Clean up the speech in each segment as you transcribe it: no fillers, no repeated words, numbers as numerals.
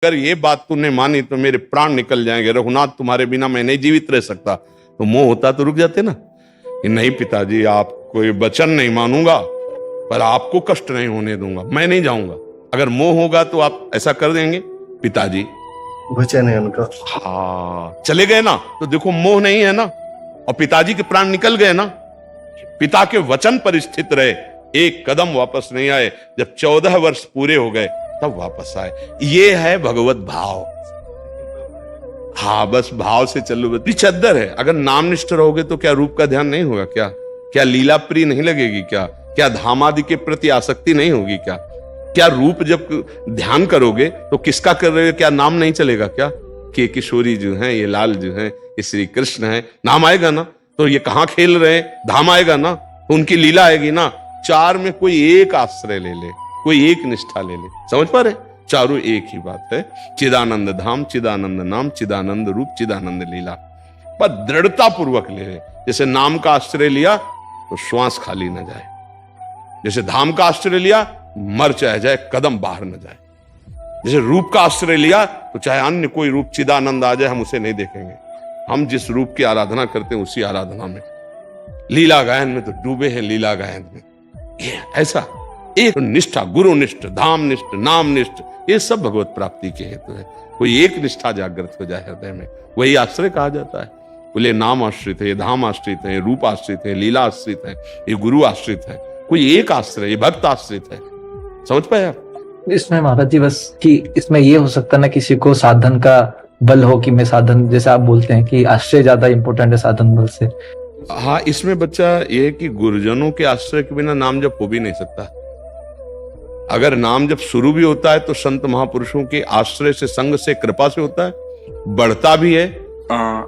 अगर ये बात तूने मानी तो मेरे प्राण निकल जाएंगे, रघुनाथ तुम्हारे बिना मैं नहीं जीवित रह सकता। तो मोह होता तो रुक जाते ना कि नहीं पिताजी, आप कोई वचन नहीं मानूंगा पर आपको कष्ट नहीं होने दूंगा, मैं नहीं जाऊंगा। अगर मोह होगा तो आप ऐसा कर देंगे पिताजी, वचन है उनका। हाँ चले गए ना, तो देखो मोह नहीं है ना, और पिताजी के प्राण निकल गए ना। पिता के वचन पर स्थित रहे, एक कदम वापस नहीं आए। जब 14 वर्ष पूरे हो गए तब वापस आए। ये है भगवत भाव। हाँ बस भाव से चलो, पिछद्दर है। अगर नामनिष्ठ रहोगे तो क्या रूप का ध्यान नहीं होगा? क्या लीला प्रिय नहीं लगेगी? क्या धामादि के प्रति आसक्ति नहीं होगी? क्या रूप जब ध्यान करोगे तो किसका कर रहे हो? क्या नाम नहीं चलेगा? क्या कि किशोरी जो है, ये लाल जो है, ये श्री कृष्ण है, नाम आएगा ना। तो ये कहां खेल रहे हैं, धाम आएगा ना, तो उनकी लीला आएगी ना। चार में कोई एक आश्रय ले ले, कोई एक निष्ठा ले ले, समझ पा रहे? चारों एक ही बात है। चिदानंद धाम, चिदानंद नाम, चिदानंद रूप, चिदानंद लीला। पर दृढ़ता पूर्वक ले ले। जैसे नाम का आश्रय लिया तो श्वास खाली न जाए, जैसे धाम का आश्रय लिया मर चाहे जाए कदम बाहर न जाए, जैसे रूप का आश्रय लिया तो चाहे अन्य कोई रूप चिदानंद आ जाए हम उसे नहीं देखेंगे। हम जिस रूप की आराधना करते हैं उसी आराधना में, लीला गायन में तो डूबे हैं, लीला गायन में। ये ऐसा एक निष्ठा, गुरु निष्ठ, धाम निष्ठ, नाम निष्ठ, ये सब भगवत प्राप्ति के हेतु है। कोई एक निष्ठा जागृत हो जाए हृदय में, वही आश्रय कहा जाता है। बोले नाम आश्रित है, ये धाम आश्रित है, ये रूप आश्रित है, लीला आश्रित है, ये गुरु आश्रित है। कोई एक आश्रय, ये भक्त आश्रित है। समझ पाए आप? इसमें महाराज जी बस कि इसमें ये हो सकता है ना, किसी को साधन का बल हो कि मैं साधन, जैसे आप बोलते हैं कि आश्रय ज्यादा इंपॉर्टेंट है साधन बल से। हाँ, इसमें बच्चा ये है कि गुरुजनों के आश्रय के बिना नाम जप हो भी नहीं सकता। अगर नाम जब शुरू भी होता है तो संत महापुरुषों के आश्रय से, संग से, कृपा से होता है, बढ़ता भी है।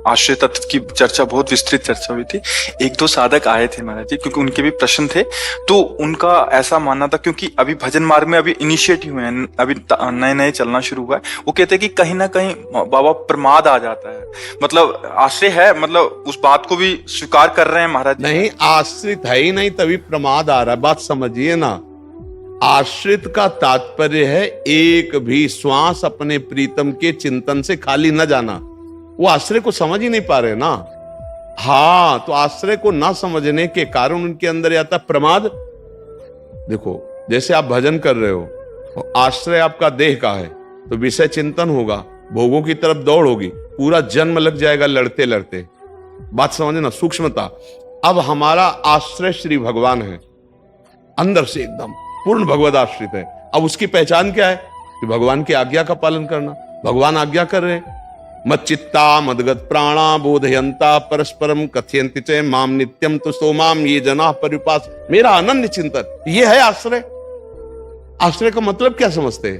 आश्रय तत्व की चर्चा, बहुत विस्तृत चर्चा हुई थी। एक दो साधक आए थे महाराज जी, क्योंकि उनके भी प्रश्न थे, तो उनका ऐसा मानना था, क्योंकि अभी भजन मार्ग में अभी इनिशिएटिव हुए हैं, अभी नए नए चलना शुरू हुआ है। वो कहते हैं कि कहीं ना कहीं बाबा प्रमाद आ जाता है। मतलब आश्रय है, मतलब उस बात को भी स्वीकार कर रहे हैं महाराज जी। नहीं, आश्रित है ही नहीं तभी प्रमाद आ रहा है। बात समझिए ना, आश्रित का तात्पर्य है एक भी श्वास अपने प्रीतम के चिंतन से खाली न जाना। वो आश्रय को समझ ही नहीं पा रहे ना। हाँ, तो आश्रय को ना समझने के कारण उनके अंदर आता प्रमाद। देखो, जैसे आप भजन कर रहे हो तो आश्रय आपका देह का है, तो विषय चिंतन होगा, भोगों की तरफ दौड़ होगी, पूरा जन्म लग जाएगा लड़ते लड़ते। बात समझना, सूक्ष्मता। अब हमारा आश्रय श्री भगवान है, अंदर से एकदम पूर्ण भगवद आश्रित है। अब उसकी पहचान क्या है? कि भगवान की आज्ञा का पालन करना। भगवान आज्ञा कर रहे हैं, मच्चित्ता मदगत प्राणा बोधयंता परस्परम कथयन्ति च माम नित्यम तुष्टो माम ये जना परिपास। मेरा अनन्य चिंतन, ये है आश्रय। आश्रय का मतलब क्या समझते हैं?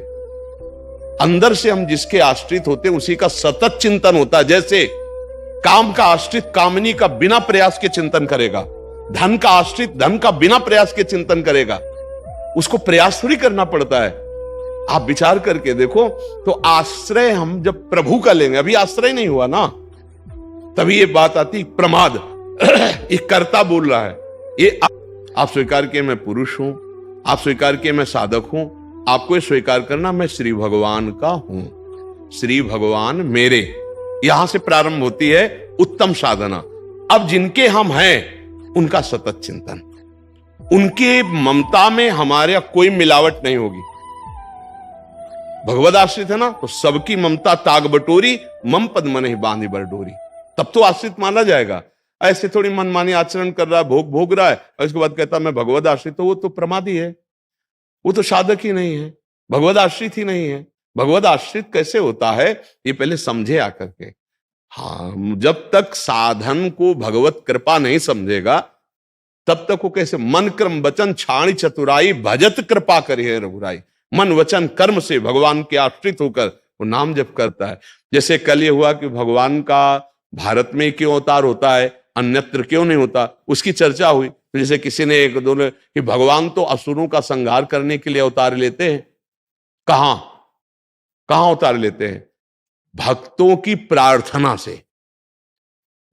अंदर से हम जिसके आश्रित होते हैं उसी का सतत चिंतन होता है। जैसे काम का आश्रित कामनी का बिना प्रयास के चिंतन करेगा, धन का आश्रित धन का बिना प्रयास के चिंतन करेगा। उसको प्रयास थोड़ी करना पड़ता है। आप विचार करके देखो, तो आश्रय हम जब प्रभु का लेंगे, अभी आश्रय नहीं हुआ ना, तभी ये बात आती प्रमाद। ये कर्ता बोल रहा है, ये आप स्वीकार किए मैं पुरुष हूं, आप स्वीकार किए मैं साधक हूं, आपको ये स्वीकार करना मैं श्री भगवान का हूं, श्री भगवान मेरे। यहां से प्रारंभ होती है उत्तम साधना। अब जिनके हम हैं उनका सतत चिंतन, उनके ममता में हमारे कोई मिलावट नहीं होगी। भगवद आश्रित है ना, तो सबकी ममता ताग बटोरी, मम पद मन ही बांधी बर डोरी, तब तो आश्रित माना जाएगा। ऐसे थोड़ी मनमानी आचरण कर रहा है, भोग रहा है और इसके बाद कहता मैं भगवद आश्रित, तो वो तो प्रमादी है, वो तो साधक ही नहीं है, भगवद आश्रित ही नहीं है। भगवद आश्रित कैसे होता है ये पहले समझे आकर के। हाँ, जब तक साधन को भगवत कृपा नहीं समझेगा तब तक वो कैसे मन क्रम वचन छाणी चतुराई भजत कृपा करिए रघुराई। मन वचन कर्म से भगवान के आश्रित होकर वो नाम जप करता है। जैसे कल ये हुआ कि भगवान का भारत में क्यों अवतार होता है, अन्यत्र क्यों नहीं होता, उसकी चर्चा हुई। तो जैसे किसी ने एक दो कि भगवान तो असुरों का संहार करने के लिए अवतार लेते हैं, कहां अवतार लेते हैं? भक्तों की प्रार्थना से।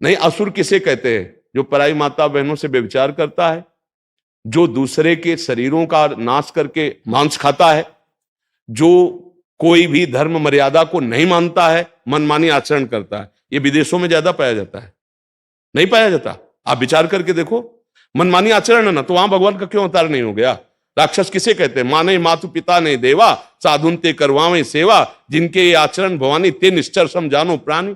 नहीं, असुर किसे कहते हैं? जो पराई माता बहनों से व्यभिचार करता है, जो दूसरे के शरीरों का नाश करके मांस खाता है, जो कोई भी धर्म मर्यादा को नहीं मानता है, मनमानी आचरण करता है। ये विदेशों में ज्यादा पाया जाता है, नहीं पाया जाता? आप विचार करके देखो, मनमानी आचरण है ना, तो वहां भगवान का क्यों अवतार नहीं हो गया? राक्षस किसे कहते हैं? माने मातु पिता ने देवा, साधुन ते करवावे सेवा, जिनके ये आचरण भवानी ते निश्चर सम जानो प्राणी।